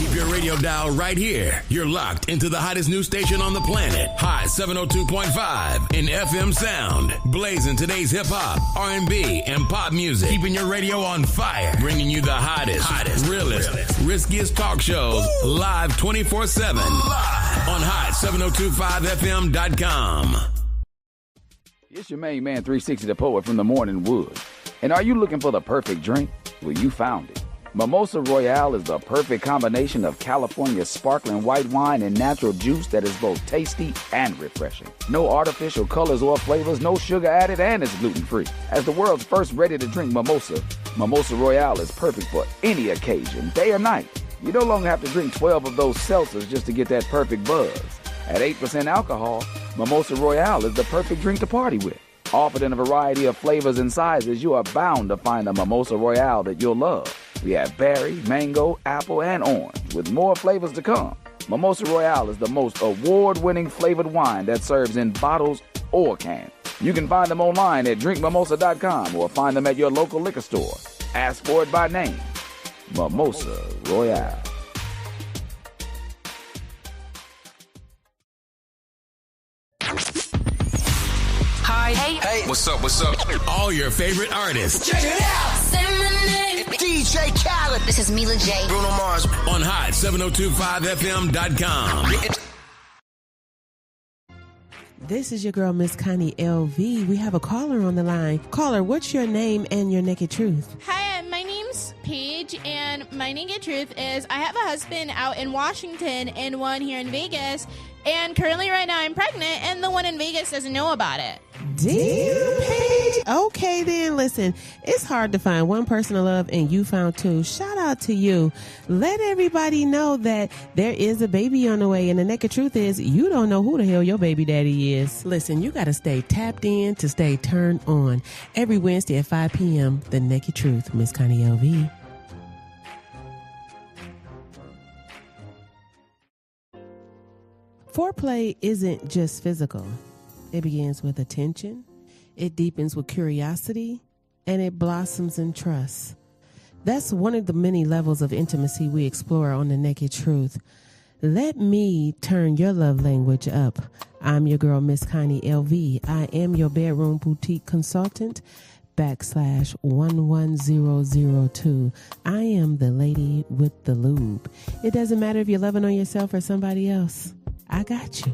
Keep your radio dial right here. You're locked into the hottest news station on the planet. Hot 702.5 in FM sound. Blazing today's hip-hop, R&B, and pop music. Keeping your radio on fire. Bringing you the hottest, realest, riskiest talk shows live 24/7. Live on hot7025fm.com. It's your main man, 360 the Poet from the Morning Wood. And are you looking for the perfect drink? Well, you found it. Mimosa Royale is the perfect combination of California sparkling white wine and natural juice that is both tasty and refreshing. No artificial colors or flavors, no sugar added, and it's gluten-free. As the world's first ready-to-drink mimosa, Mimosa Royale is perfect for any occasion, day or night. You no longer have to drink 12 of those seltzers just to get that perfect buzz. At 8% alcohol, Mimosa Royale is the perfect drink to party with. Offered in a variety of flavors and sizes, you are bound to find a Mimosa Royale that you'll love. We have berry, mango, apple, and orange, with more flavors to come. Mimosa Royale is the most award-winning flavored wine that serves in bottles or cans. You can find them online at drinkmimosa.com or find them at your local liquor store. Ask for it by name. Mimosa Royale. Hi. Hey. What's up? All your favorite artists. Check it out. Say my name. DJ Khaled. This is Mila J. Bruno Mars. On hot 7025fm.com. This is your girl, Miss Connie LV. We have a caller on the line. Caller, what's your name and your naked truth? Hi, my name's Paige, and my naked truth is I have a husband out in Washington and one here in Vegas, and currently right now I'm pregnant, and the one in Vegas doesn't know about it. Damn, Paige. Okay, then, listen, it's hard to find one person to love, and you found two. Shout out to you. Let everybody know that there is a baby on the way, and the naked truth is you don't know who the hell your baby daddy is. Listen, you got to stay tapped in to stay turned on. Every Wednesday at 5 p.m., The Naked Truth, Miss Connie LV. Foreplay isn't just physical. It begins with attention, it deepens with curiosity, and it blossoms in trust. That's one of the many levels of intimacy we explore on The Naked Truth. Let me turn your love language up. I'm your girl, Miss Connie LV. I am your bedroom boutique consultant, /11002. I am the lady with the lube. It doesn't matter if you're loving on yourself or somebody else. I got you.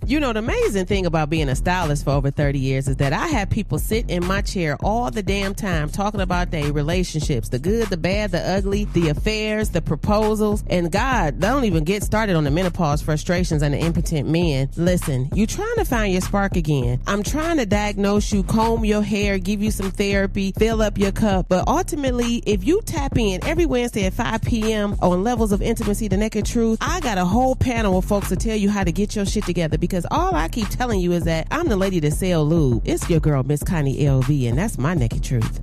You know, the amazing thing about being a stylist for over 30 years is that I have people sit in my chair all the damn time talking about their relationships, the good, the bad, the ugly, the affairs, the proposals, and God, don't even get started on the menopause frustrations and the impotent men. Listen, you trying to find your spark again. I'm trying to diagnose you, comb your hair, give you some therapy, fill up your cup, but ultimately, if you tap in every Wednesday at 5 p.m. on Levels of Intimacy, The Naked Truth, I got a whole panel of folks to tell you how to get your shit together, because all I keep telling you is that I'm the lady to sell lube. It's your girl, Miss Connie LV, and that's my naked truth.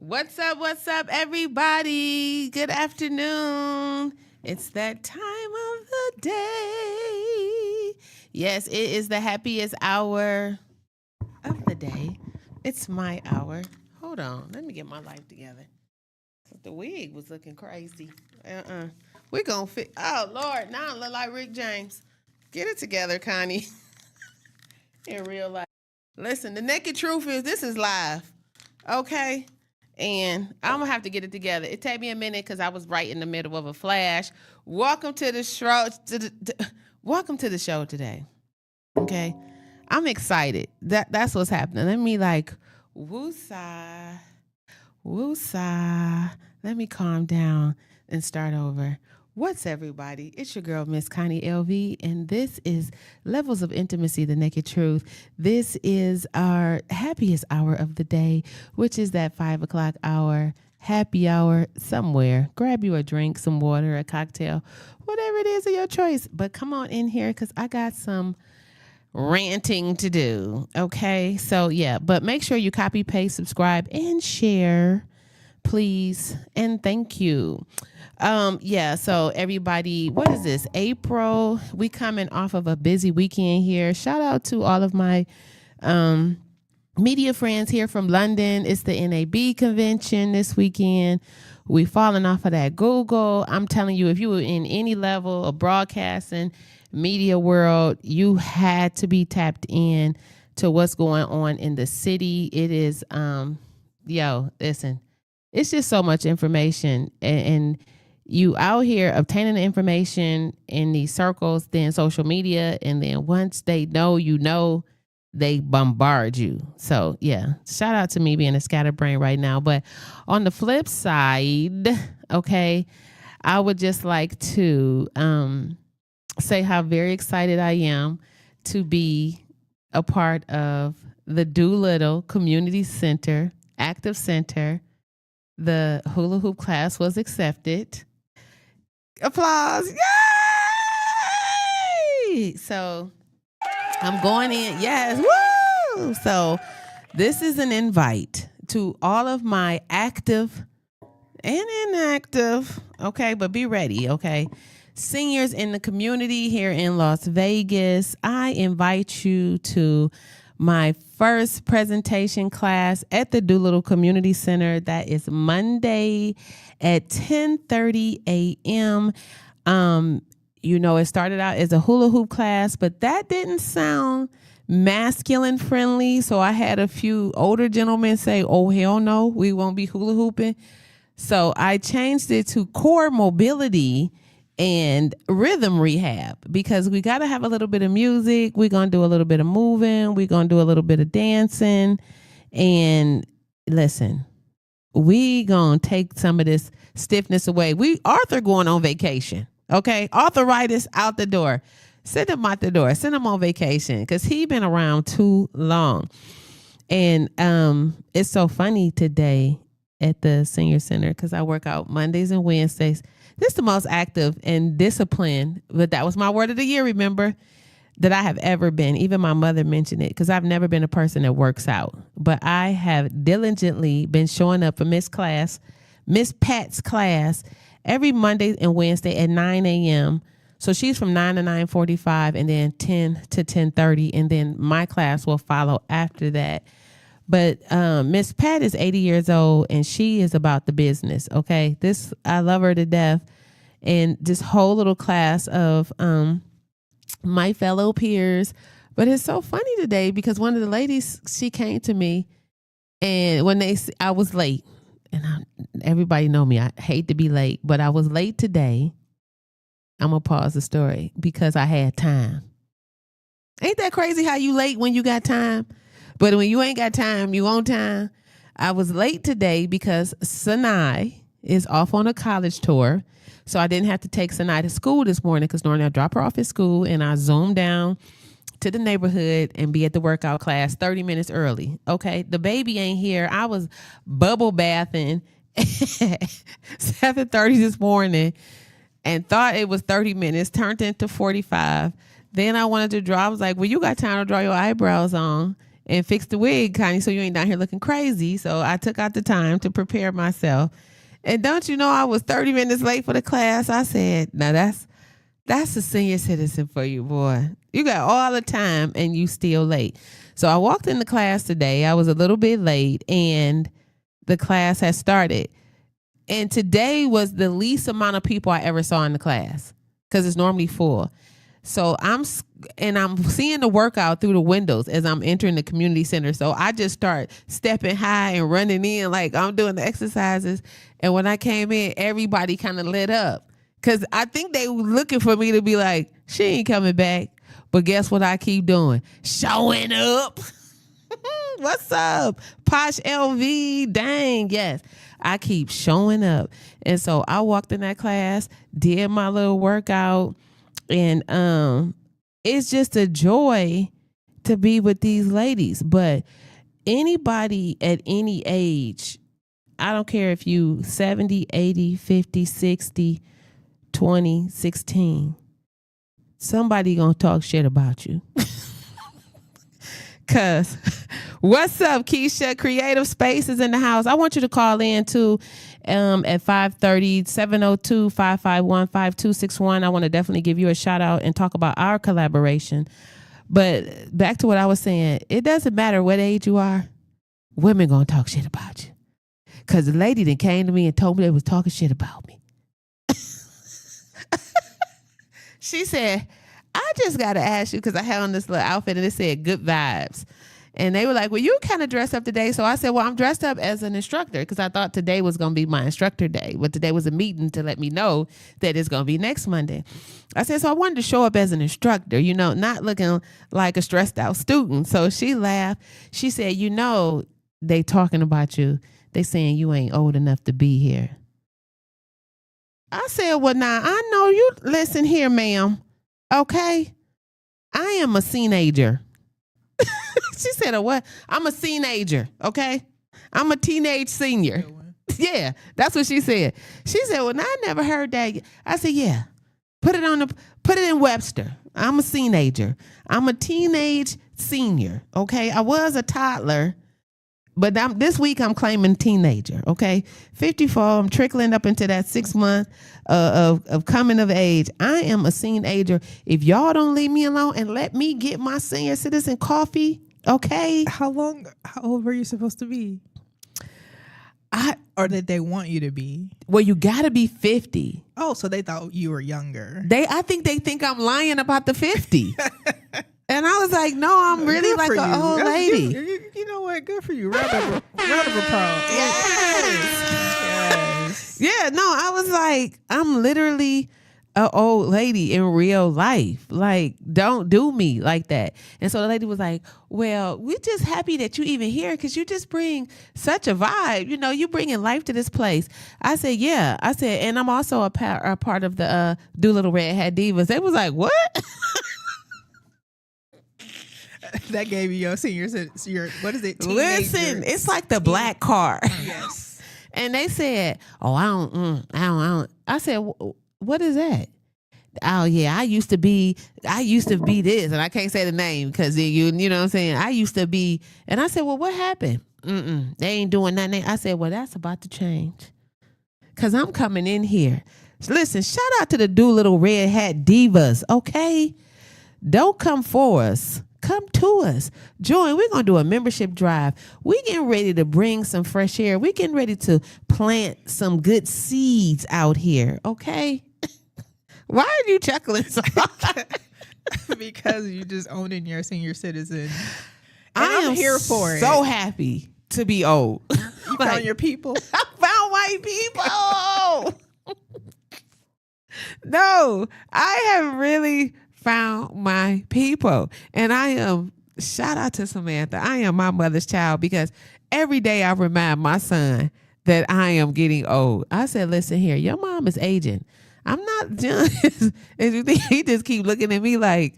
What's up, everybody? Good afternoon. It's that time of the day. Yes, it is the happiest hour of the day. It's my hour. Hold on. Let me get my life together. The wig was looking crazy. We're going to fit. Oh, Lord. Now I look like Rick James. Get it together, Connie. In real life. Listen, the naked truth is this is live. Okay? And I'm going to have to get it together. It take me a minute because I was right in the middle of a flash. Welcome to the show. Welcome to the show today. Okay? I'm excited. That's what's happening. Let me woosah. Let me calm down and start over. What's everybody? It's your girl, Miss Connie LV, and this is Levels of Intimacy, The Naked Truth. This is our happiest hour of the day, which is that 5 o'clock hour. happy hour somewhere. Grab you a drink, some water, a cocktail, whatever it is of your choice. But come on in here because I got some ranting to do. Okay. So yeah, but make sure you copy, paste, subscribe, and share, please. And thank you. Yeah, so everybody, what is this? April. We coming off of a busy weekend here. Shout out to all of my media friends here from London. It's the NAB convention this weekend. We falling off of that Google. I'm telling you, if you were in any level of broadcasting, media world, you had to be tapped in to what's going on in the city. It is, listen, it's just so much information, and you out here obtaining the information in these circles, then social media, and then once they know, they bombard you. So yeah, shout out to me being a scatterbrain right now. But on the flip side, okay, I would just like to say how very excited I am to be a part of the Doolittle Community Center, Active Center. The hula hoop class was accepted. Applause. Yay! So I'm going in. Yes. Woo! So this is an invite to all of my active and inactive, okay, but be ready, okay, seniors in the community here in Las Vegas. I invite you to my first presentation class at the Doolittle Community Center. That is Monday at 10:30 a.m. It started out as a hula hoop class, but that didn't sound masculine friendly. So I had a few older gentlemen say, oh, hell no, we won't be hula hooping. So I changed it to core mobility and rhythm rehab, because we got to have a little bit of music. We're going to do a little bit of moving. We're going to do a little bit of dancing. And listen, we going to take some of this stiffness away. Arthur going on vacation. Okay. Arthritis out the door. Send him out the door. Send him on vacation because he been around too long. And it's so funny today at the senior center because I work out Mondays and Wednesdays. This is the most active and disciplined, but that was my word of the year, remember, that I have ever been. Even my mother mentioned it because I've never been a person that works out. But I have diligently been showing up for Miss Pat's class, every Monday and Wednesday at 9 a.m. So she's from 9 to 9:45 and then 10 to 10:30. And then my class will follow after that. But Miss Pat is 80 years old and she is about the business. Okay. I love her to death. And this whole little class of my fellow peers. But it's so funny today because one of the ladies, she came to me and I was late, and everybody know me. I hate to be late, but I was late today. I'm going to pause the story because I had time. Ain't that crazy how you late when you got time? But when you ain't got time, you on time. I was late today because Sinai is off on a college tour. So I didn't have to take Sinai to school this morning because normally I drop her off at school and I zoom down to the neighborhood and be at the workout class 30 minutes early. Okay. The baby ain't here. I was bubble bathing at 7:30 this morning and thought it was 30 minutes, turned into 45. Then I wanted to draw. I was like, well, you got time to draw your eyebrows on and fix the wig, Connie, so you ain't down here looking crazy. So I took out the time to prepare myself. And don't you know I was 30 minutes late for the class? I said, now that's a senior citizen for you, boy. You got all the time and you still late. So I walked in the class today. I was a little bit late and the class has started. And today was the least amount of people I ever saw in the class because it's normally full. So I'm seeing the workout through the windows as I'm entering the community center. So I just start stepping high and running in like I'm doing the exercises. And when I came in, everybody kind of lit up because I think they were looking for me to be like, she ain't coming back. But guess what I keep doing? Showing up. What's up? Posh LV. Dang. Yes. I keep showing up. And so I walked in that class, did my little workout. And it's just a joy to be with these ladies. But anybody at any age, I don't care if you 70, 80, 50, 60, 20, 16. Somebody gonna talk shit about you. Cause what's up, Keisha? Creative Spaces in the house. I want you to call in too at 5:30, 702-551-5261. I want to definitely give you a shout out and talk about our collaboration. But back to what I was saying, it doesn't matter what age you are, women gonna talk shit about you. Cause the lady that came to me and told me they was talking shit about me. She said, I just got to ask you, because I had on this little outfit and it said good vibes. And they were like, well, you kind of dressed up today. So I said, well, I'm dressed up as an instructor because I thought today was going to be my instructor day. But today was a meeting to let me know that it's going to be next Monday. I said, so I wanted to show up as an instructor, you know, not looking like a stressed out student. So she laughed. She said, you know, they talking about you. They saying you ain't old enough to be here. I said, well, now I know you. Listen here, ma'am. Okay. I am a teenager. She said, a what? I'm a teenager. Okay. I'm a teenage senior. Yeah. That's what she said. She said, well, now I never heard that. I said, yeah. Put it in Webster. I'm a teenager. I'm a teenage senior. Okay. I was a toddler. But this week I'm claiming teenager, okay? 54, I'm trickling up into that 6 month of coming of age. I am a teenager. If y'all don't leave me alone and let me get my senior citizen coffee, okay? How old were you supposed to be? Or did they want you to be? Well, you got to be 50. Oh, so they thought you were younger. I think they think I'm lying about the 50. And I was like, no, I'm really like an old lady. You know what? Good for you. Round of applause. Yes. Yeah, no, I was like, I'm literally an old lady in real life. Like, don't do me like that. And so the lady was like, well, we're just happy that you even here because you just bring such a vibe. You know, you bringing life to this place. I said, yeah. I said, and I'm also a part of the Doolittle Red Hat Divas. They was like, what? That gave you your senior, what is it? Listen, it's like the black car. Yes. And they said, oh, I don't. I said, what is that? Oh yeah, I used to be this, and I can't say the name because you know what I'm saying. I used to be, and I said, well, what happened? They ain't doing nothing. I said, well, that's about to change, cause I'm coming in here. Listen, shout out to the Doolittle Red Hat Divas, okay? Don't come for us. Come to us. Join. We're going to do a membership drive. We getting ready to bring some fresh air. We getting ready to plant some good seeds out here. Okay. Why are you chuckling so hard? Because you just owning your senior citizen. And I'm here for it. So happy to be old. You found your people. I found white people. No, I have really found my people. And I am, shout out to Samantha, I am my mother's child because every day I remind my son that I am getting old. I said, listen here, your mom is aging. I'm not just, he just keep looking at me like,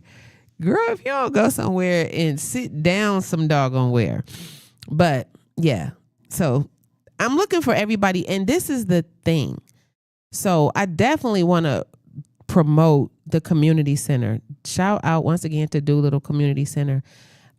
girl, if you don't go somewhere and sit down some doggone where. But yeah, so I'm looking for everybody. And this is the thing. So I definitely want to promote the community center. Shout out once again to Doolittle Community Center.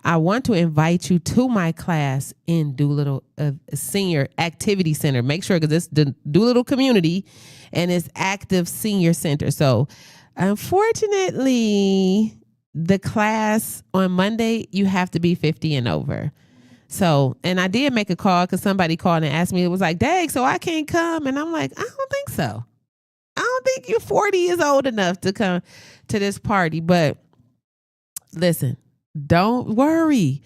I want to invite you to my class in Doolittle Senior Activity Center. Make sure, because it's the Doolittle Community and it's Active Senior Center. So unfortunately, the class on Monday, you have to be 50 and over. So, and I did make a call because somebody called and asked me, it was like, dang, so I can't come. And I'm like, I don't think so. I don't think you're 40 years old enough to come to this party. But listen, don't worry,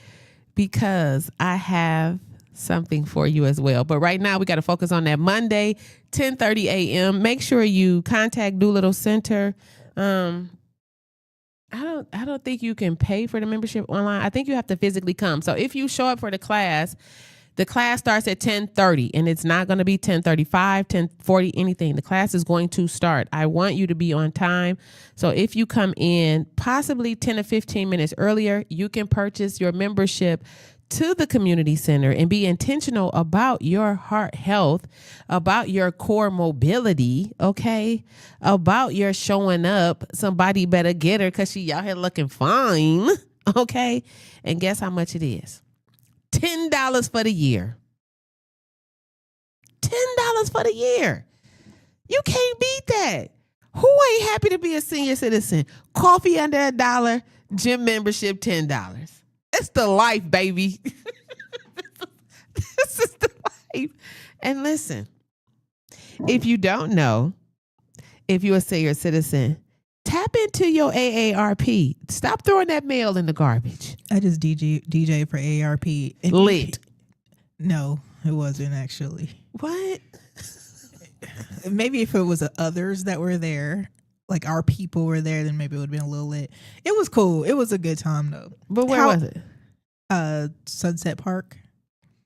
because I have something for you as well. But right now we got to focus on that Monday, 10:30 a.m. Make sure you contact Doolittle Center. I don't think you can pay for the membership online. I think you have to physically come. So if you show up for the class starts at 10:30, and it's not going to be 10:35, 10:40, anything. The class is going to start. I want you to be on time. So if you come in possibly 10 or 15 minutes earlier, you can purchase your membership to the community center and be intentional about your heart health, about your core mobility, okay? About your showing up. Somebody better get her because she out here looking fine, okay? And guess how much it is? $10 for the year. $10 for the year. You can't beat that. Who ain't happy to be a senior citizen? Coffee under $1, gym membership $10. It's the life, baby. This is the life. And listen, if you don't know, if you're a senior citizen, tap into your AARP. Stop throwing that mail in the garbage. I just DJ for AARP. Lit. No, it wasn't actually. What? Maybe if it was others that were there, like our people were there, then maybe it would have been a little lit. It was cool. It was a good time though. But where was it? Sunset Park.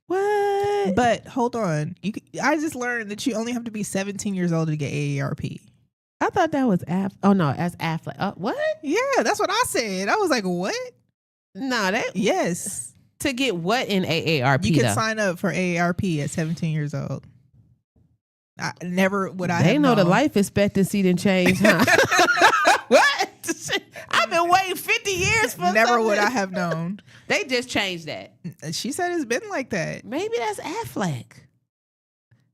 What? But hold on. I just learned that you only have to be 17 years old to get AARP. I thought that was Oh no, that's Affleck. What? Yeah, that's what I said. I was like, what? No, that Yes. To get what in AARP? You can though? sign up for AARP at 17 years old. I never would I They have know the known. life expectancy didn't change, huh? What? I've been waiting 50 years for Never something. would I have known. They just changed that. She said it's been like that. Maybe that's Affleck.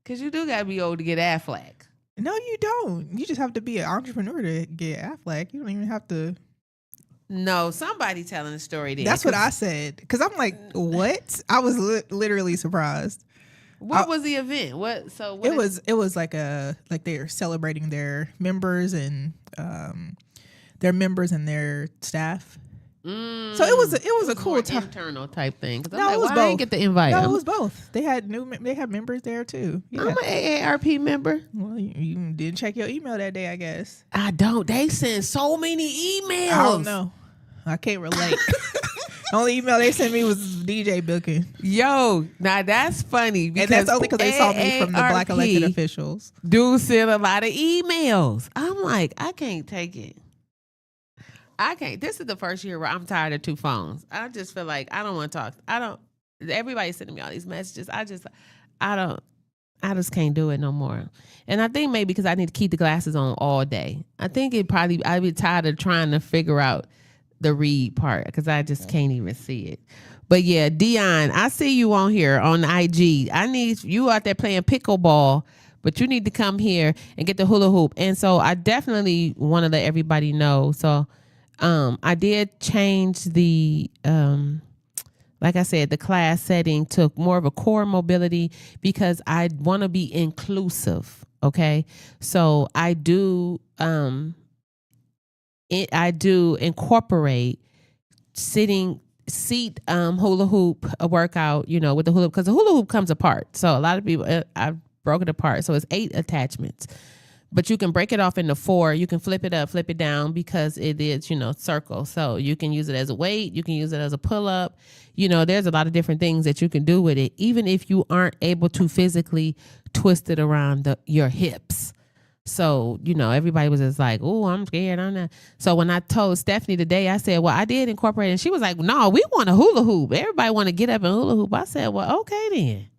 Because you do got to be old to get Affleck. No, you don't. You just have to be an entrepreneur to get Affleck. You don't even have to. No, somebody telling the story there. That's what I said. Because I'm like, what? I was literally surprised. What was the event? What? So what It was like they're celebrating their members and their staff. So it was a cool time. Internal type thing. No, I'm it was I both. didn't get the invite. No, it was both. They had members there too. Yeah. I'm an AARP member. Well, you didn't check your email that day, I guess. I don't. They send so many emails. I don't know. I can't relate. The only email they sent me was DJ booking. Yo, now that's funny. And that's only because they saw me from the black elected AARP officials. do send a lot of emails. I'm like, I can't take it. I can't. This is the first year where I'm tired of 2 phones. I just feel like I don't want to talk. Everybody's sending me all these messages. I just can't do it no more. And I think maybe because I need to keep the glasses on all day. I think I'd be tired of trying to figure out the read part because I just can't even see it. But yeah, Dion, I see you on here on IG. I need you out there playing pickleball, but you need to come here and get the hula hoop. And so I definitely want to let everybody know. So I did change the like I said, the class setting to more of a core mobility because I want to be inclusive. Okay. So I do incorporate seat hula hoop a workout, with the hula hoop because the hula hoop comes apart. So a lot of people, I've broken it apart. So it's 8 attachments, but you can break it off into 4. You can flip it up, flip it down because it is, circle. So you can use it as a weight. You can use it as a pull up. There's a lot of different things that you can do with it, even if you aren't able to physically twist it around your hips. So, everybody was just like, oh, I'm scared. I'm not. So when I told Stephanie today, I said, well, I did incorporate it. And she was like, no, we want a hula hoop. Everybody want to get up and hula hoop. I said, well, okay then.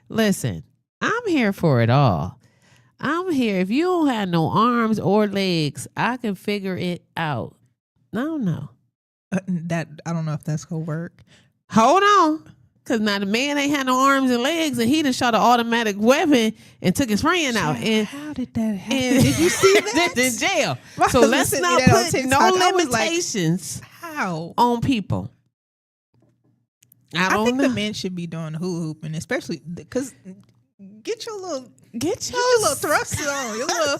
Listen, I'm here for it all. I'm here. If you don't have no arms or legs, I can figure it out. No. I don't know if that's going to work. Hold on. Because now the man ain't had no arms and legs and he done shot an automatic weapon and took his friend out. And how did that happen? Did you see that? in jail. My So husband let's sent me not that on put TikTok. no I was like, limitations how? on people. I think know. the men should be doing hula hoop, and especially because get your little thrust on. Your little.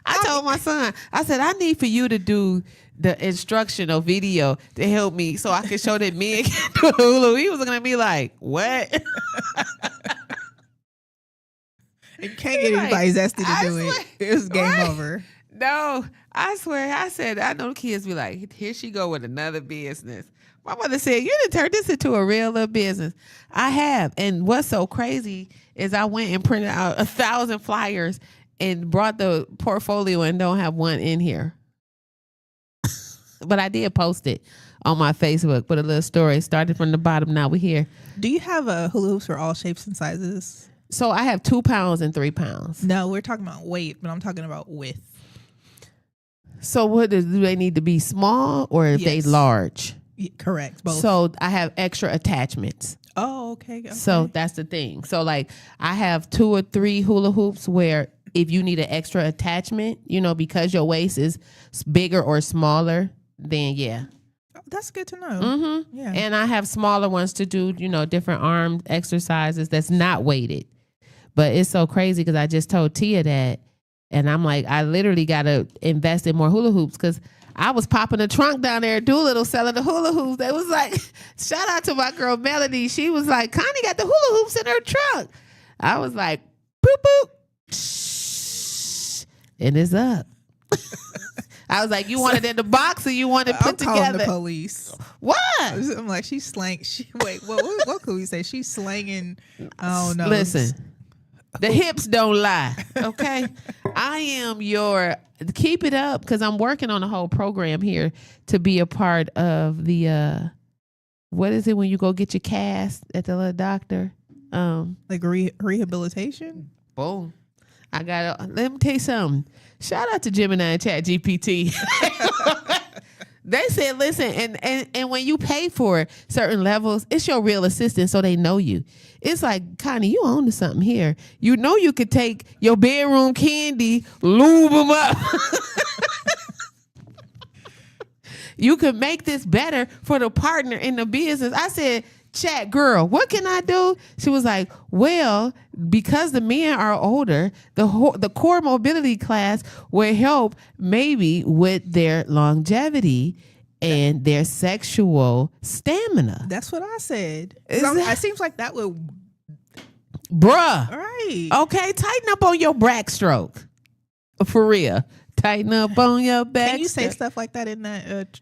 I told my son, I said, I need for you to do the instructional video to help me so I can show that men can do hula. He was going to be like, what? You can't get anybody zesty to do it. It was game over. No, I swear. I said, I know the kids be like, here she go with another business. My mother said, you done turned this into a real little business. I have. And what's so crazy is I went and printed out 1,000 flyers and brought the portfolio and don't have one in here. But I did post it on my Facebook. Put a little story. Started from the bottom. Now we're here. Do you have hula hoops for all shapes and sizes? So I have 2 pounds and 3 pounds. No, we're talking about weight, but I'm talking about width. So do they need to be small or if they large? Yeah, correct. Both. So I have extra attachments. Oh, okay. So that's the thing. So like I have 2 or 3 hula hoops where if you need an extra attachment, because your waist is bigger or smaller, then yeah. That's good to know. Mm-hmm. Yeah. And I have smaller ones to do, different arm exercises that's not weighted. But it's so crazy because I just told Tia that. And I'm like, I literally got to invest in more hula hoops because I was popping the trunk down there at Doolittle selling the hula hoops. They was like, shout out to my girl Melody. She was like, Connie got the hula hoops in her trunk. I was like, boop, boop. Shh. And it's up. I was like, you want it in the box or you want it put together? I'm calling the police. What? I'm like, she's slang. Wait, what could we say? She's slanging. Oh no. Listen, the hips don't lie. Okay, I am your. Keep it up because I'm working on a whole program here to be a part of the. What is it when you go get your cast at the little doctor? Like rehabilitation. Boom. I got. Let me tell you something. Shout out to Gemini and Chat GPT. They said, listen, and when you pay for certain levels, it's your real assistant, so they know you. It's like, Connie, you own to something here. You know you could take your bedroom candy, lube them up. You could make this better for the partner in the business. I said, Chat, girl, what can I do? She was like, well, because the men are older, the core mobility class will help maybe with their longevity and their sexual stamina. That's what I said. It seems like that would... Bruh. Right. Okay, tighten up on your backstroke. For real. Tighten up on your backstroke. Can you say stuff like that in that...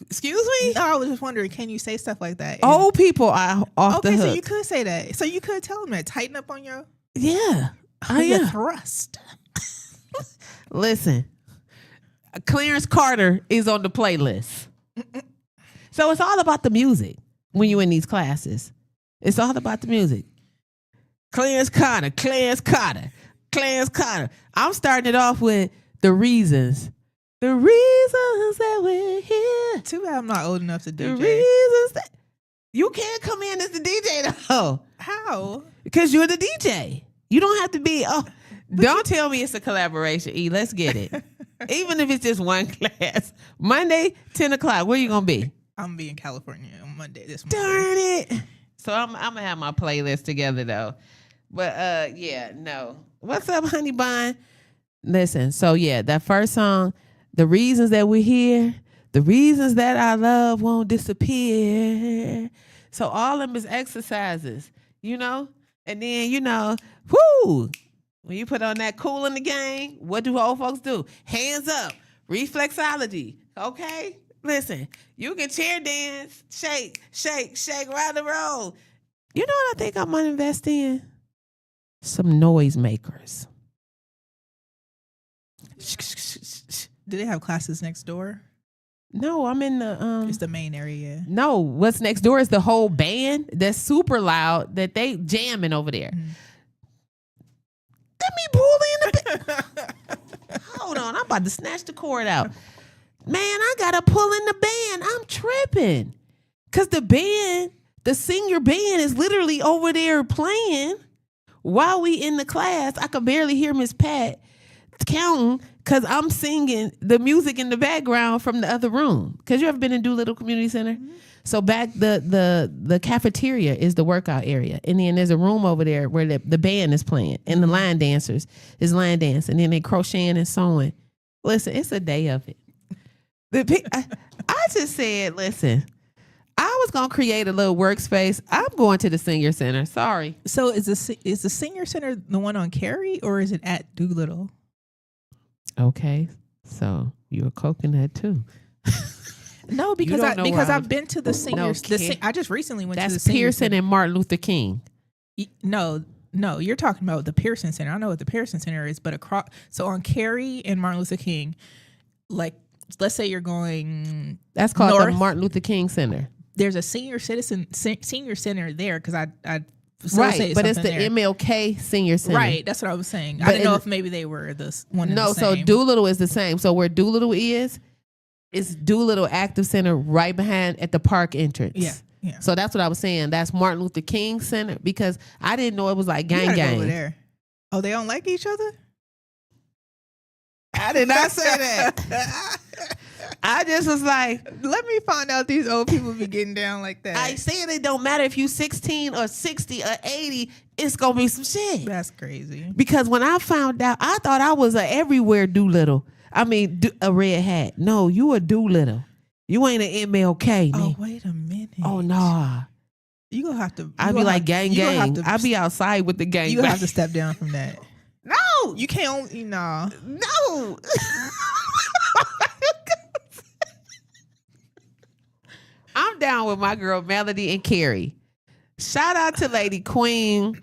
Excuse me? No, I was just wondering, can you say stuff like that? Old people are off the hook. Okay, so you could say that. So you could tell them that. Tighten up on your... Yeah. Your thrust. Listen, Clarence Carter is on the playlist. So it's all about the music when you're in these classes. It's all about the music. Clarence Carter. I'm starting it off with the reasons. The reasons that we're here. Too bad I'm not old enough to DJ. The reasons that you can't come in as the DJ though. How? Because you're the DJ. You don't have to be. Don't tell me it's a collaboration. E, let's get it. Even if it's just one class. Monday, 10 o'clock. Where you gonna be? I'm gonna be in California on Monday. Darn it. So I'm gonna have my playlist together though. But yeah, no. What's up, honey bun? Listen. So yeah, that first song. The reasons that we're here, the reasons that our love won't disappear. So all of them is exercises, And then, whoo, when you put on that Cool in the Game, what do old folks do? Hands up, reflexology, okay? Listen, you can chair dance, shake, round the road. You know what I think I might invest in? Some noise makers. Do they have classes next door? No, I'm in the it's the main area. No, what's next door is the whole band that's super loud that they jamming over there. Mm-hmm. Let me pull in the Hold on, I'm about to snatch the cord out. Man, I gotta pull in the band. I'm tripping. Cause the senior band is literally over there playing while we in the class. I could barely hear Miss Pat counting because I'm singing the music in the background from the other room. Because you ever been in Doolittle Community Center? Mm-hmm. So back the cafeteria is the workout area. And then there's a room over there where the band is playing. And the line dancers is line dancing. And then they crocheting and sewing. Listen, it's a day of it. I just said, listen, I was going to create a little workspace. I'm going to the senior center. Sorry. So is the senior center the one on Cary or is it at Doolittle? Okay, so you're a coconut too. No, because I've been to the senior. I just recently went to the senior Pearson center. And Martin Luther King. No, you're talking about the Pearson Center. I know what the Pearson Center is, but so on Cary and Martin Luther King, like let's say you're going. That's called north. the Martin Luther King Center. There's a senior center there because I Right, but it's the there. MLK Senior Center. Right, that's what I was saying. But I didn't know if maybe they were one. No, the so same. Doolittle is the same. So where Doolittle is Doolittle Active Center right behind at the park entrance. Yeah. So that's what I was saying. That's Martin Luther King Center because I didn't know it was like gang Go gang. over there. Oh, they don't like each other? I did not say that. I just was like, let me find out these old people be getting down like that. I said it don't matter if you 16 or 60 or 80, it's gonna be some shit. That's crazy. Because when I found out, I thought I was a everywhere Doolittle. I mean, a red hat. No, you a Doolittle. You ain't an MLK. Oh, Man. wait a minute. Oh no. You gonna have to. I'd be like gang gang. I'd be outside with the gang. You gonna have to step down from that. No, you can't. No. I'm down with my girl Melody and Carrie. Shout out to Lady Queen.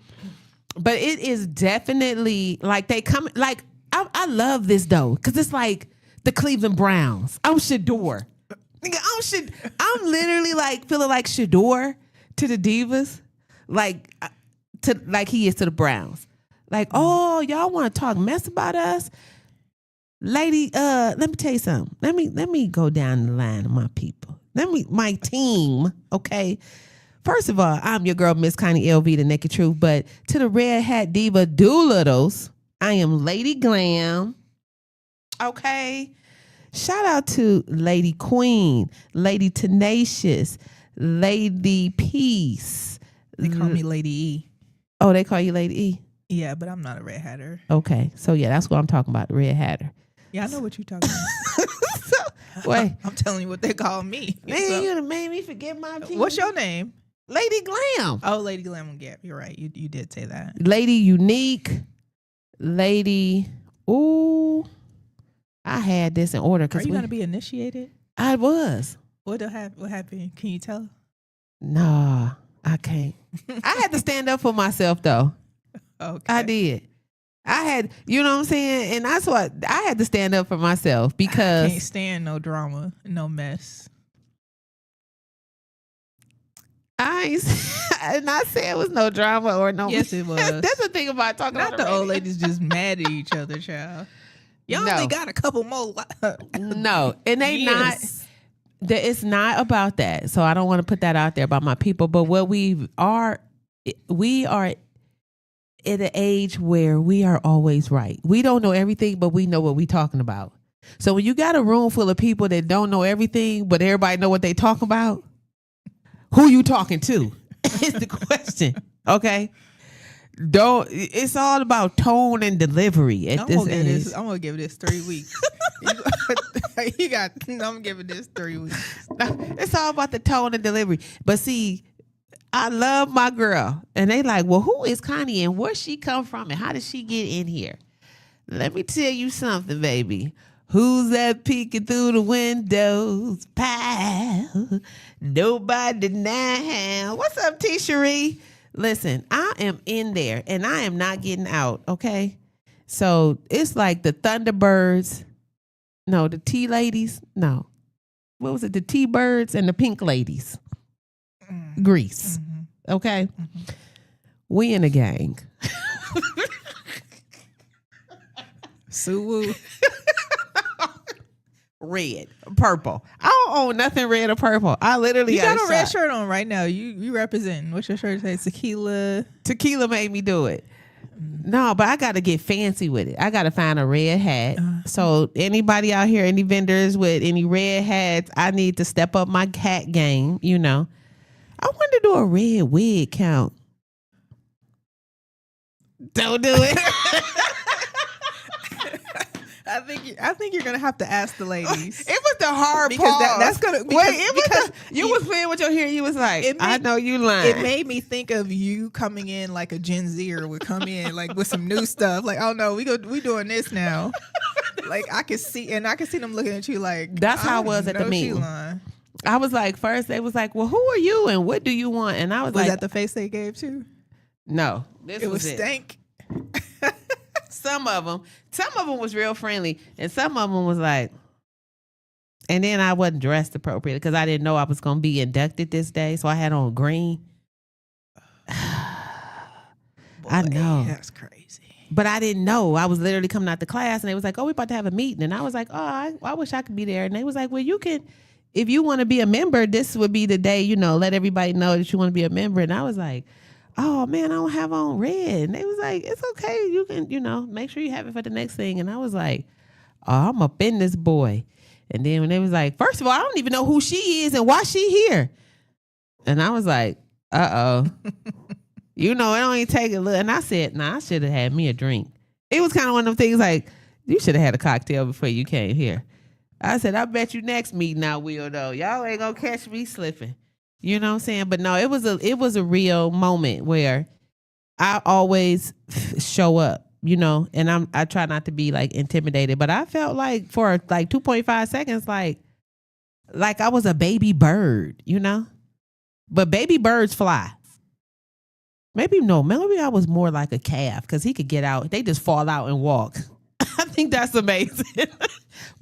But it is definitely like they come like I love this though because it's like the Cleveland Browns. I'm Shador. I'm literally like feeling like Shador to the Divas, like he is to the Browns. Like, oh, y'all want to talk mess about us, lady? Let me tell you something. Let me go down the line of my people. My team. Okay. First of all, I'm your girl, Miss Connie LV, the Naked Truth. But to the Red Hat Diva Doolittles, I am Lady Glam. Okay. Shout out to Lady Queen, Lady Tenacious, Lady Peace. They call me Lady E. Oh, they call you Lady E? Yeah, but I'm not a Red Hatter. Okay. So, yeah, that's what I'm talking about, Red Hatter. Yeah, I know what you're talking about. Wait. I'm telling you what they call me. Man, So, you done made me forget my people. what's your name? Lady Glam. Oh, Lady Glam and Gap. You're right. You did say that. Lady Unique. Lady. Ooh. I had this in order. Are you going to be initiated? I was. What happened? Can you tell? Nah, I can't. I had to stand up for myself, though. Okay. I did. I had, you know what I'm saying? And that's what, I had to stand up for myself because. I can't stand no drama, no mess. I not say it was no drama or no. Yes, it was. That's the thing about talking Not about the old ladies just mad at each other, child. Y'all No. only got a couple more. No, and they Yes. it's not about that. So I don't want to put that out there about my people. But what we are at an age where we are always right. We don't know everything, but we know what we're talking about. So when you got a room full of people that don't know everything, but everybody know what they talk about, who you talking to is the question. Okay. It's all about tone and delivery at this age. I'm gonna give this 3 weeks. I'm giving this 3 weeks. It's all about the tone and delivery. But see, I love my girl. And they like, well, who is Connie and where she come from and how did she get in here? Let me tell you something, baby. Who's that peeking through the windows? Pal. Nobody now. What's up, T. Cherie? Listen, I am in there and I am not getting out, okay? So it's like the Thunderbirds. No, the Tea Ladies. No. What was it? The Tea Birds and the Pink Ladies. Grease. Mm-hmm. Okay? Mm-hmm. We in a gang. Suwu. Red, purple. I don't own nothing red or purple. I literally You got a red shot. shirt on right now. You representing. What's your shirt say? Tequila. Tequila made me do it. No, but I got to get fancy with it. I got to find a red hat. So anybody out here, any vendors with any red hats, I need to step up my hat game, you know. I want to do a red wig count. Don't do it. I think you're gonna have to ask the ladies. It was the hard Because pause. that's gonna You was playing with your hair. You was like, I know you lying. It made me think of you coming in like a Gen Zer would come in like with some new stuff. Like, oh no, we doing this now. Like I could see them looking at you like that's how I was at the meeting. I was like, first they was like, well, who are you and what do you want? And I was like, that the face they gave too? No, this was stank. Some of them was real friendly, and some of them was like, And then I wasn't dressed appropriately because I didn't know I was going to be inducted this day. So I had on green. Boy, I know. That's crazy. But I didn't know. I was literally coming out the class and they was like, oh, we're about to have a meeting. And I was like, oh, I wish I could be there. And they was like, well, you can, if you want to be a member, this would be the day, let everybody know that you want to be a member. And I was like, oh, man, I don't have on red. And they was like, it's okay. You can, make sure you have it for the next thing. And I was like, oh, I'm up in this boy. And then when they was like, first of all, I don't even know who she is and why she here. And I was like, uh-oh. It don't even take a look. And I said, I should have had me a drink. It was kind of one of them things like, you should have had a cocktail before you came here. I said, I bet you next meeting I will, though. Y'all ain't going to catch me slipping. You know what I'm saying? But no, it was a real moment where I always show up, and I try not to be like intimidated. But I felt like for like 2.5 seconds, like I was a baby bird, But baby birds fly. Maybe I was more like a calf because he could get out. They just fall out and walk. I think that's amazing.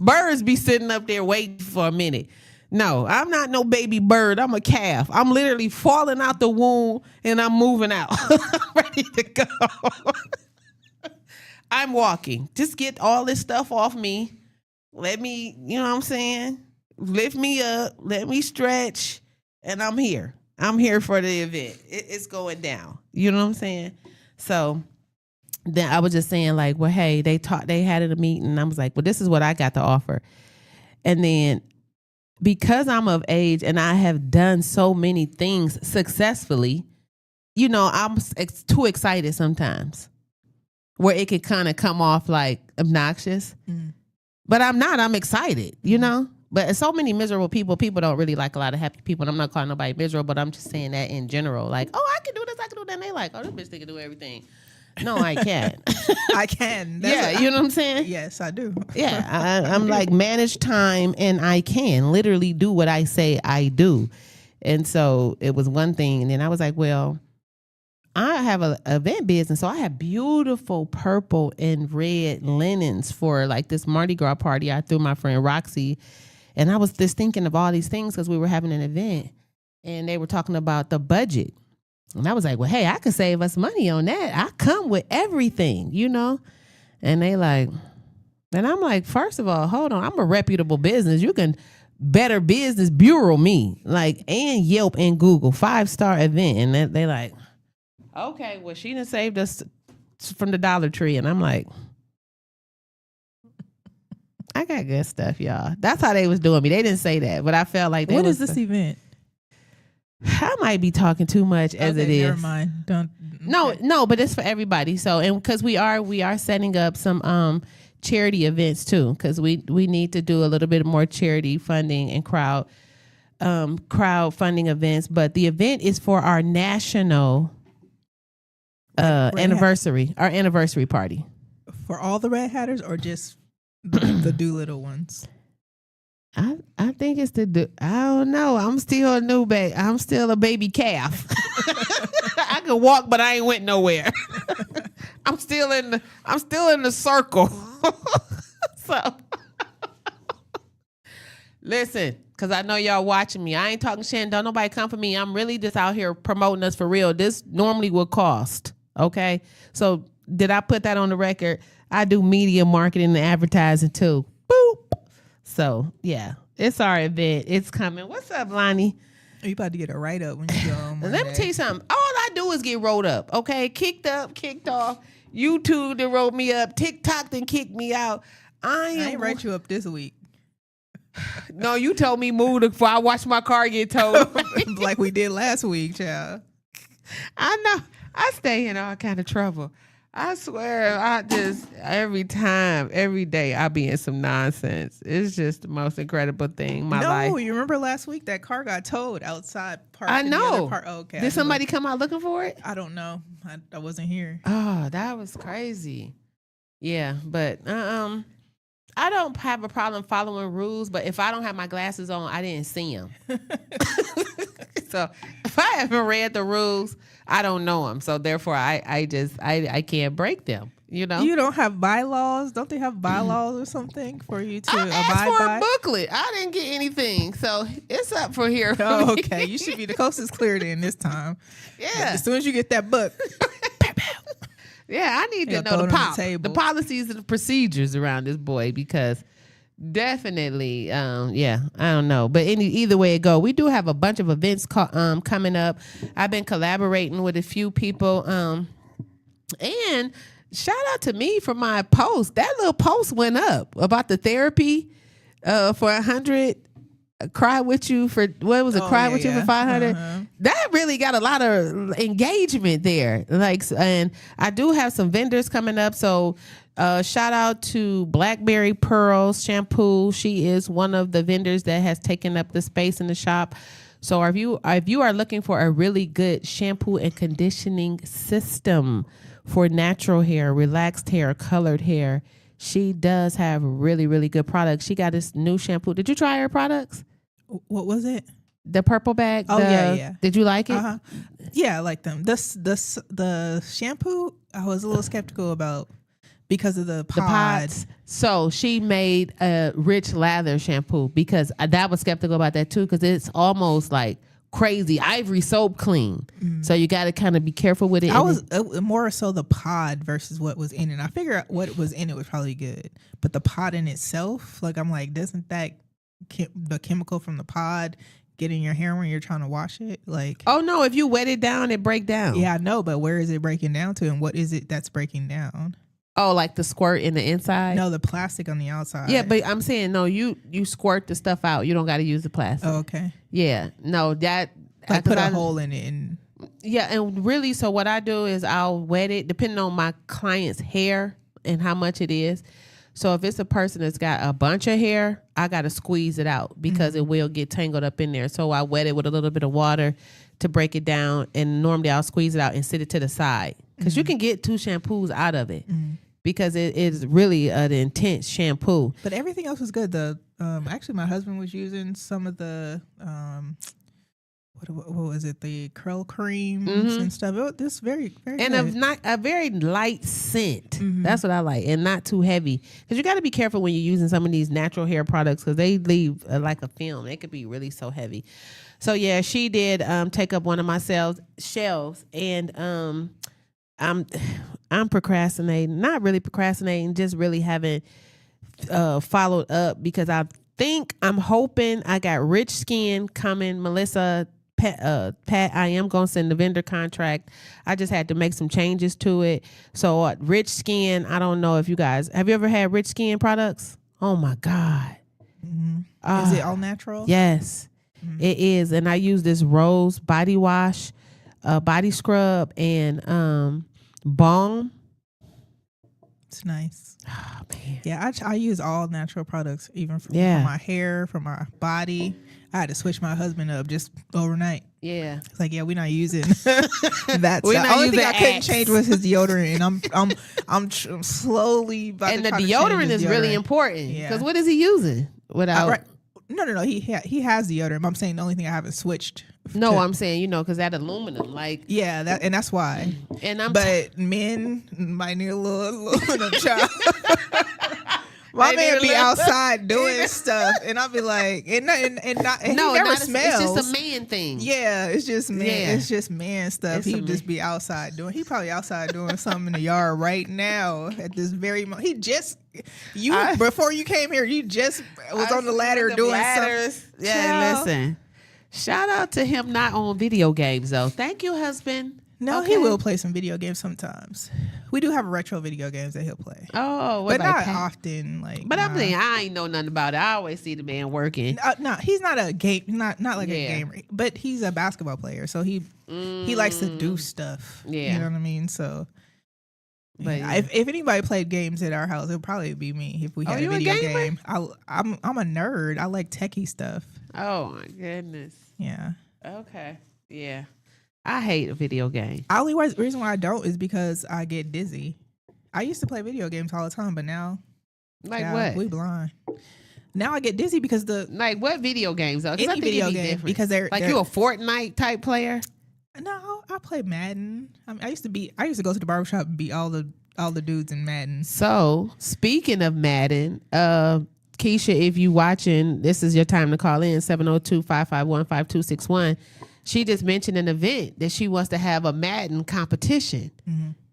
Birds be sitting up there waiting for a minute. No, I'm not no baby bird. I'm a calf. I'm literally falling out the womb and I'm moving out. Ready to go. I'm walking. Just get all this stuff off me. Let me, you know what I'm saying? Lift me up. Let me stretch. And I'm here. I'm here for the event. It's going down. You know what I'm saying? So then I was just saying like, well, hey, they had it a meeting. And I was like, well, this is what I got to offer. And then because I'm of age and I have done so many things successfully, I'm too excited sometimes where it could kind of come off like obnoxious. But I'm not. I'm excited, But so many miserable people don't really like a lot of happy people. And I'm not calling nobody miserable, but I'm just saying that in general. Like, oh, I can do this, I can do that. And they like, oh, this bitch, they can do everything. No, I can't. I can. You know what I'm saying? Yes, I do. Yeah, I'm like manage time and I can literally do what I say I do. And so it was one thing. And then I was like, well, I have an event business. So I have beautiful purple and red linens for like this Mardi Gras party I threw my friend Roxy. And I was just thinking of all these things because we were having an event and they were talking about the budget. And I was like, well, hey, I could save us money on that. I come with everything, And they like, and I'm like, first of all, hold on. I'm a reputable business. You can Better Business Bureau me, like, and Yelp and Google 5-star event. And they like, okay, well, she done saved us from the Dollar Tree. And I'm like, I got good stuff, y'all. That's how they was doing me. They didn't say that, but I felt like what is this event? I might be talking too much as it is. Never mind. Don't. No, but it's for everybody. So, and because we are setting up some charity events too, because we need to do a little bit more charity funding and crowdfunding events. But the event is for our national anniversary, our anniversary party. For all the Red Hatters or just the Doolittle ones? I think it's I don't know. I'm still a new baby. I'm still a baby calf. I can walk, but I ain't went nowhere. I'm still in the circle. So listen, because I know y'all watching me. I ain't talking shit. Don't nobody come for me. I'm really just out here promoting us for real. This normally would cost. Okay. So did I put that on the record? I do media marketing and advertising too. Boop. So, yeah, it's our event. It's coming. What's up, Lonnie? You about to get a write-up when you go on Monday. Let me tell you something. All I do is get rolled up, okay? Kicked up, kicked off. YouTube done rolled me up. TikTok done kicked me out. I ain't write you up this week. No, you told me move before I watch my car get towed. Like we did last week, child. I know. I stay in all kind of trouble. I swear, I just, every day, I be in some nonsense. It's just the most incredible thing in my life. No, you remember last week that car got towed outside? I know. Oh, okay. Did somebody come out looking for it? I don't know. I wasn't here. Oh, that was crazy. Yeah, but I don't have a problem following rules, but if I don't have my glasses on, I didn't see them. So if I haven't read the rules, I don't know them. So therefore, I can't break them. You know, You don't have bylaws? Don't they have bylaws or something for you to I asked abide for by? a booklet. I didn't get anything, so it's up for here. Oh, okay. You should be the coast is clear then this time. Yeah. As soon as you get that book. Yeah, I need to They'll know throw the it on the pop, table. the policies and the procedures around this boy because definitely, yeah, I don't know. But either way it go, we do have a bunch of events coming up. I've been collaborating with a few people, and shout out to me for my post. That little post went up about the therapy for 100. Cry with you for what was it? Cry with you for 500. That really got a lot of engagement there. Like, and I do have some vendors coming up. So, shout out to Blackberry Pearls Shampoo. She is one of the vendors that has taken up the space in the shop. So, if you are looking for a really good shampoo and conditioning system for natural hair, relaxed hair, colored hair, she does have really, really good products. She got this new shampoo. Did you try her products? What was it? The purple bag. Oh, yeah. Did you like it? Yeah, I like them. The shampoo I was a little skeptical about because of the pods. So she made a rich lather shampoo because I was skeptical about that too because it's almost like crazy ivory soap clean. So you got to kind of be careful with it. I was more so the pod versus what was in it. I figured what was in it was probably good, but the pod in itself, like I'm like, doesn't that the chemical from the pod get in your hair when you're trying to wash it? Like, oh no, if you wet it down, it break down. Yeah, I know, but where is it breaking down to, and what is it that's breaking down? Oh, like the squirt in the inside? No, the plastic on the outside. Yeah, but I'm saying no. You squirt the stuff out. You don't got to use the plastic. Oh, okay. Yeah, no, that like put a hole in it and. Yeah, and really, so what I do is I'll wet it depending on my client's hair and how much it is. So if it's a person that's got a bunch of hair, I got to squeeze it out because it will get tangled up in there. So I wet it with a little bit of water to break it down. And normally I'll squeeze it out and sit it to the side because you can get 2 shampoos out of it because it is really an intense shampoo. But everything else was good. The actually my husband was using some of the what was it? The curl creams and stuff. This very very and good. a very light scent. That's what I like, and not too heavy. Because you got to be careful when you're using some of these natural hair products because they leave like a film. It could be really so heavy. So yeah, she did take up one of my shelves, and I'm procrastinating. Not really procrastinating, just really haven't followed up because I'm hoping I got Rich Skin coming. Melissa. Pat, I am going to send the vendor contract. I just had to make some changes to it. So Rich Skin, I don't know if you guys, have you ever had Rich Skin products? Oh my God. Is it all natural? Yes, it is. And I use this Rose body wash, body scrub, and balm. It's nice. Oh, man. Yeah, I use all natural products, even for my hair, for my body. I had to switch my husband up just overnight. Yeah, it's like, yeah, we're not using that. The only thing I couldn't change was his deodorant, and I'm slowly. And the deodorant is really important because what is he using without? No. He has deodorant. I'm saying the only thing I haven't switched. I'm saying because that aluminum, like that's why. And but men might need a little aluminum child. My man be outside doing stuff, and I'll be like, and he never smells. It's just a man thing. Yeah, it's just man. Yeah. It's just man stuff. He would just be outside doing. He probably outside doing something in the yard right now at this very moment. He just before you came here, you just was on the ladder doing something. Yeah, listen. Shout out to him not on video games though. Thank you, husband. No, he will play some video games sometimes. We do have retro video games that he'll play. Oh, but not often. But I'm saying I ain't know nothing about it. I always see the man working. No, he's not a game, not like a gamer, but he's a basketball player. So he likes to do stuff. Yeah, you know what I mean. So, but if anybody played games at our house, it would probably be me. If we had a video game, I'm a nerd. I like techie stuff. Oh my goodness. Yeah. Okay. Yeah. I hate a video game. The only reason why I don't is because I get dizzy. I used to play video games all the time, but now, what? We blind. Now I get dizzy because what video games though? Any video game because they're you a Fortnite type player. No, I play Madden. I used to go to the barbershop and beat all the all the dudes in Madden. So speaking of Madden, Keisha, if you watching, this is your time to call in 702-551-5261. She just mentioned an event that she wants to have a Madden competition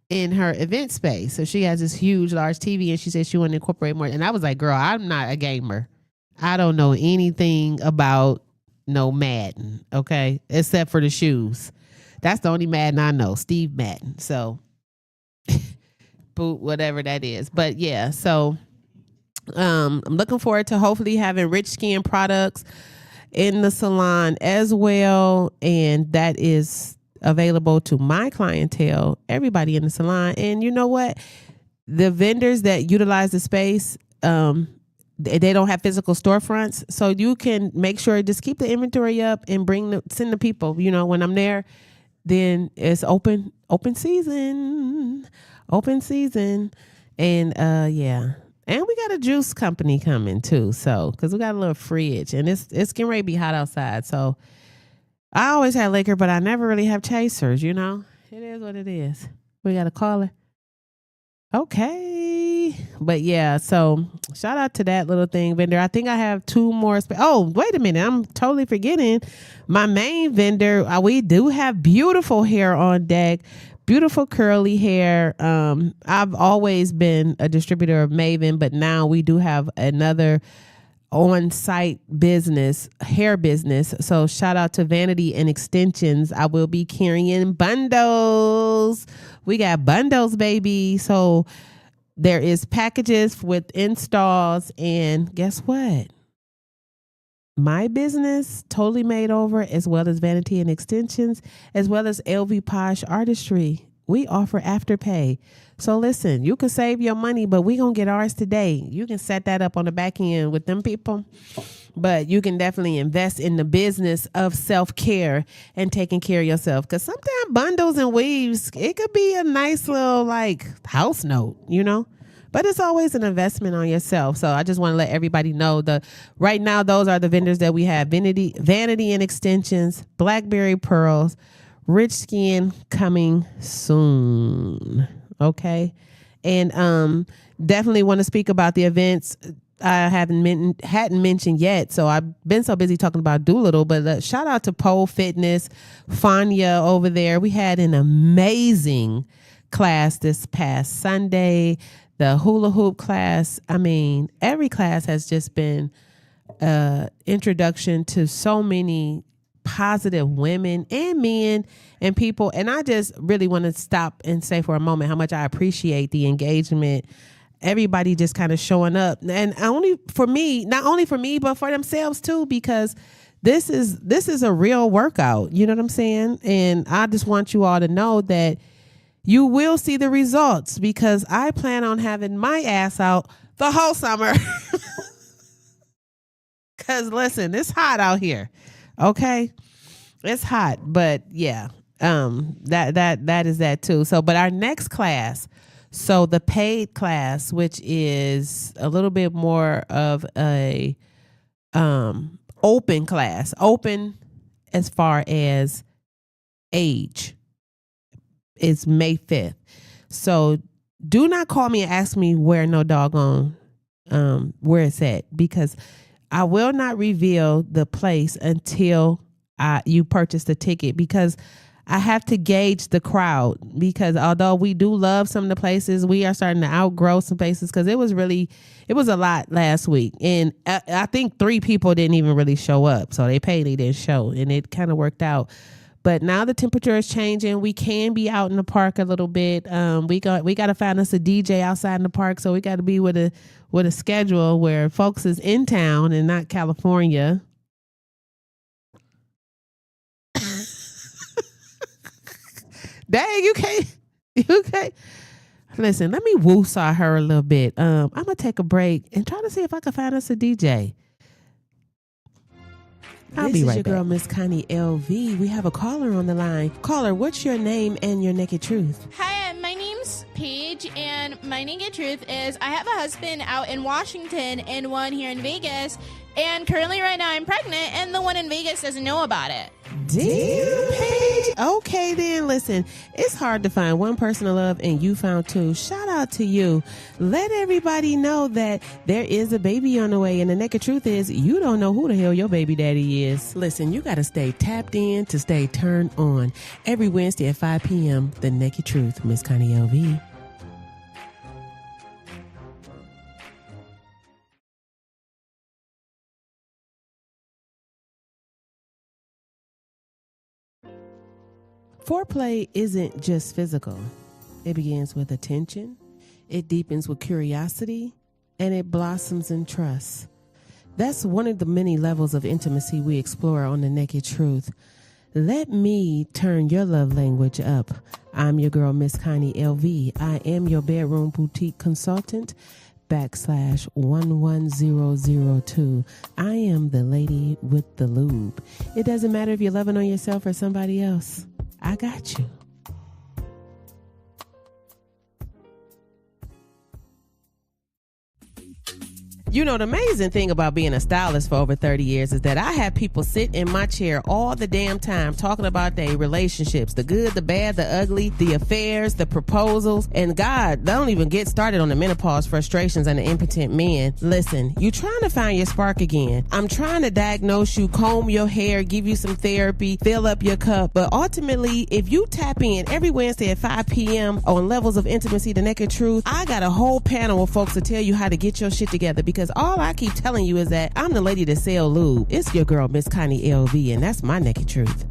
in her event space. So she has this huge, large TV, and she said she want to incorporate more. And I was like, girl, I'm not a gamer. I don't know anything about no Madden, okay, except for the shoes. That's the only Madden I know, Steve Madden. So, boot, whatever that is. But yeah, so I'm looking forward to hopefully having Rich Skin products in the salon as well, and that is available to my clientele, everybody in the salon. And you know what? The vendors that utilize the space, they don't have physical storefronts, so you can make sure just keep the inventory up and send the people. You know, when I'm there, then it's open season, and yeah. And we got a juice company coming too, so because we got a little fridge, and it's getting ready to be hot outside. So I always have liquor, but I never really have chasers. You know, it is what it is. We got a caller. Okay, but yeah. So shout out to that little thing vendor. I think I have two more. Oh, wait a minute, I'm totally forgetting my main vendor. We do have beautiful hair on deck. Beautiful curly hair. I've always been a distributor of Maven, but now we do have another on-site business, hair business. So shout out to Vanity and Extensions. I will be carrying bundles. We got bundles, baby. So there is packages with installs, and guess what? My business totally made over, as well as Vanity and Extensions, as well as LV Posh Artistry. We offer afterpay. So listen, you can save your money, but we gonna get ours today. You can set that up on the back end with them people, but you can definitely invest in the business of self-care and taking care of yourself. Because sometimes bundles and weaves, it could be a nice little like house note, you know? But it's always an investment on yourself. So I just want to let everybody know right now, those are the vendors that we have. Vanity and Extensions, Blackberry Pearls, Rich Skin coming soon. Okay. And definitely want to speak about the events I hadn't mentioned yet. So I've been so busy talking about Doolittle, but shout out to Pole Fitness, Fania over there. We had an amazing class this past Sunday. The hula hoop class, I mean, every class has just been introduction to so many positive women and men and people. And I just really want to stop and say for a moment how much I appreciate the engagement. Everybody just kind of showing up, and not only for me, but for themselves too, because this is a real workout. You know what I'm saying? And I just want you all to know that you will see the results, because I plan on having my ass out the whole summer. Because listen, it's hot out here. Okay? It's hot, but yeah, that is that too. So, but our next class, so the paid class, which is a little bit more of a open class, open as far as age, is May 5th. So do not call me and ask me where no doggone where it's at, because I will not reveal the place until you purchase the ticket, because I have to gauge the crowd, because although we do love some of the places, we are starting to outgrow some places, because it was a lot last week. And I think 3 people didn't even really show up. So they didn't show, and it kind of worked out. But now the temperature is changing. We can be out in the park a little bit. We got to find us a DJ outside in the park. So we got to be with a schedule where folks is in town and not California. Dang, you can't. Listen, let me woo-saw her a little bit. I'm going to take a break and try to see if I can find us a DJ. I'll be right back. This is your girl, Miss Connie LV. We have a caller on the line. Caller, what's your name and your naked truth? Hi, my name's Paige, and my naked truth is I have a husband out in Washington and one here in Vegas, And currently right now I'm pregnant, and the one in Vegas doesn't know about it. Damn, Paige. Okay, then listen, it's hard to find one person to love, and you found two. Shout out to you. Let everybody know that there is a baby on the way, and the naked truth is you don't know who the hell your baby daddy is. Listen, you got to stay tapped in to stay turned on. Every Wednesday at 5 p.m., The Naked Truth, Miss Connie LV. Foreplay isn't just physical. It begins with attention, it deepens with curiosity, and it blossoms in trust. That's one of the many levels of intimacy we explore on The Naked Truth. Let me turn your love language up. I'm your girl, Miss Connie LV. I am your bedroom boutique consultant, /11002. I am the lady with the lube. It doesn't matter if you're loving on yourself or somebody else. I got you. You know, the amazing thing about being a stylist for over 30 years is that I have people sit in my chair all the damn time talking about their relationships, the good, the bad, the ugly, the affairs, the proposals, and God, they don't even get started on the menopause frustrations and the impotent men. Listen, you trying to find your spark again. I'm trying to diagnose you, comb your hair, give you some therapy, fill up your cup, but ultimately, if you tap in every Wednesday at 5 p.m. on Levels of Intimacy, The Naked Truth, I got a whole panel of folks to tell you how to get your shit together, because all I keep telling you is that I'm the lady that sell lube. It's your girl, Miss Connie LV, and that's my naked truth.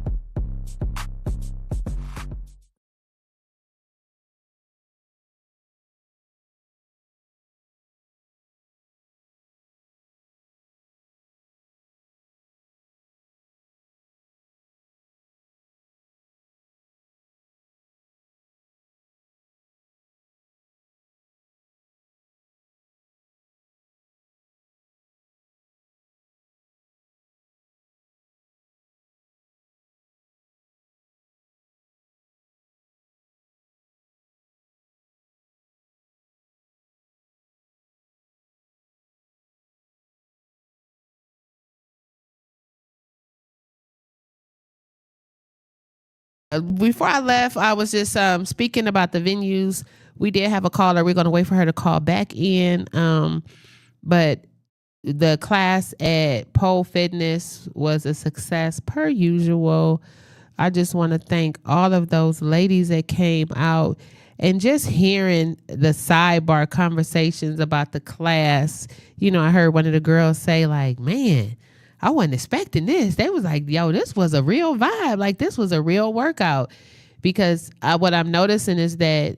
Before I left, I was just speaking about the venues. We did have a caller. We're going to wait for her to call back in. But the class at Pole Fitness was a success per usual. I just want to thank all of those ladies that came out, and just hearing the sidebar conversations about the class. You know, I heard one of the girls say, like, man, I wasn't expecting this. They was like, yo, this was a real vibe. Like, this was a real workout. Because what I'm noticing is that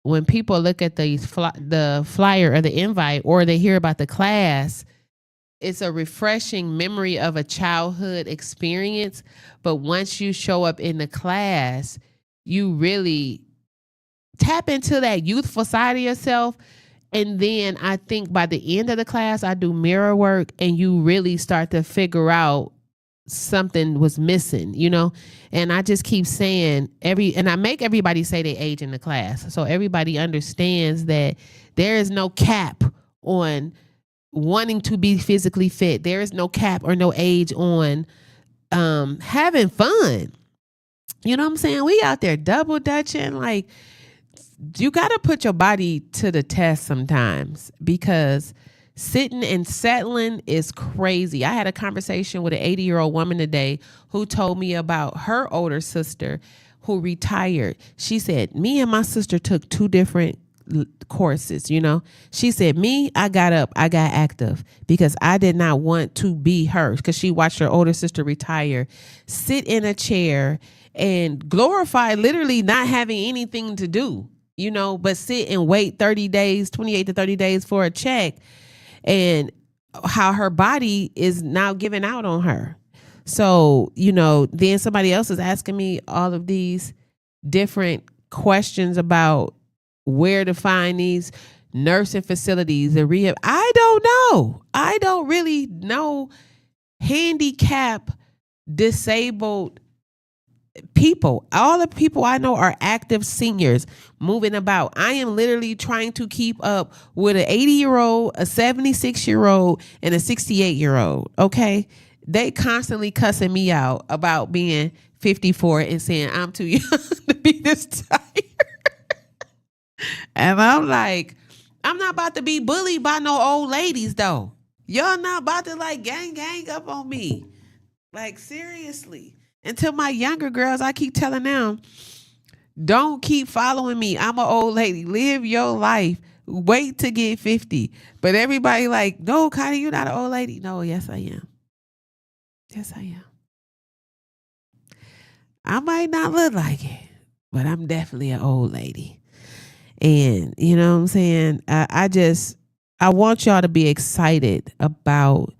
when people look at the flyer or the invite, or they hear about the class, it's a refreshing memory of a childhood experience. But once you show up in the class, you really tap into that youthful side of yourself. And then I think by the end of the class, I do mirror work, and you really start to figure out something was missing, you know? And I just keep saying and I make everybody say their age in the class, so everybody understands that there is no cap on wanting to be physically fit. There is no cap or no age on having fun. You know what I'm saying? We out there double dutching. Like, you got to put your body to the test sometimes, because sitting and settling is crazy. I had a conversation with an 80-year-old woman today who told me about her older sister who retired. She said, me and my sister took two different courses, you know. She said, me, I got up, I got active, because I did not want to be her, because she watched her older sister retire, sit in a chair and glorify literally not having anything to do, you know, but sit and wait 30 days, 28 to 30 days for a check, and how her body is now giving out on her. So, you know, then somebody else is asking me all of these different questions about where to find these nursing facilities and rehab. I don't know. I don't really know handicap, disabled people, all the people I know are active seniors moving about. I am literally trying to keep up with an 80-year-old, a 76-year-old, and a 68-year-old. Okay. They constantly cussing me out about being 54 and saying I'm too young to be this tired. And I'm like, I'm not about to be bullied by no old ladies though. Y'all not about to like gang up on me. Like seriously. And to my younger girls, I keep telling them, don't keep following me. I'm an old lady. Live your life. Wait to get 50. But everybody like, no, Connie, you're not an old lady. No, yes, I am. Yes, I am. I might not look like it, but I'm definitely an old lady. And you know what I'm saying? I want y'all to be excited about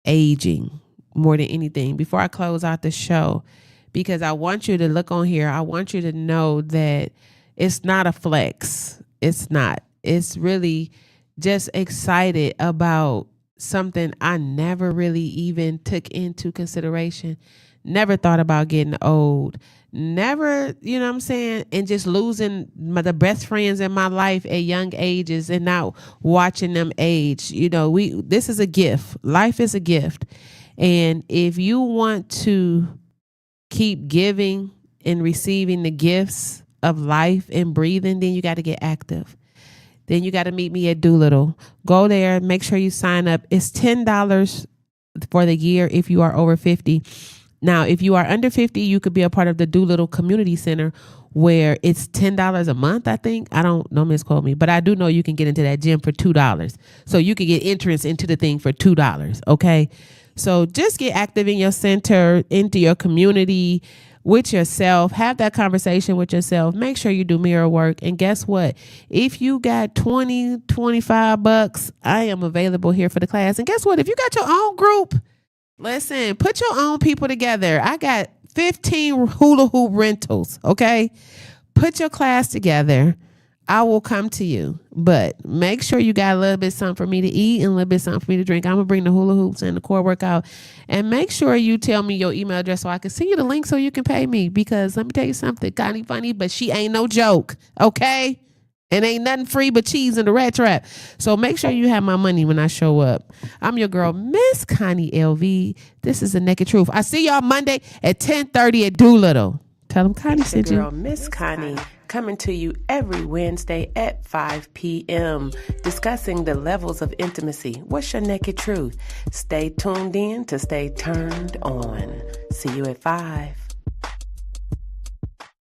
aging more than anything before I close out the show, because I want you to look on here. I want you to know that it's not a flex. It's not. It's really just excited about something I never really even took into consideration. Never thought about getting old. Never, you know what I'm saying? And just losing the best friends in my life at young ages and now watching them age. You know, this is a gift. Life is a gift. And if you want to keep giving and receiving the gifts of life and breathing, then you got to get active. Then you got to meet me at Doolittle. Go there. Make sure you sign up. It's $10 for the year if you are over 50. Now, if you are under 50, you could be a part of the Doolittle Community Center where it's $10 a month, I think. I don't know, misquote me, but I do know you can get into that gym for $2. So you can get entrance into the thing for $2, okay? So just get active in your center, into your community, with yourself. Have that conversation with yourself. Make sure you do mirror work. And guess what? If you got $20, $25, I am available here for the class. And guess what? If you got your own group, listen, put your own people together. I got 15 hula hoop rentals, okay? Put your class together. I will come to you. But make sure you got a little bit something for me to eat and a little bit something for me to drink. I'm going to bring the hula hoops and the core workout. And make sure you tell me your email address so I can send you the link so you can pay me. Because let me tell you something, Connie funny, but she ain't no joke, okay? And ain't nothing free but cheese in the rat trap. So make sure you have my money when I show up. I'm your girl, Miss Connie LV. This is The Naked Truth. I see y'all Monday at 10:30 at Doolittle. Tell them Connie sent you. Girl, Miss Connie, coming to you every Wednesday at 5 p.m. discussing the levels of intimacy. What's your naked truth? Stay tuned in to stay turned on. See you at 5.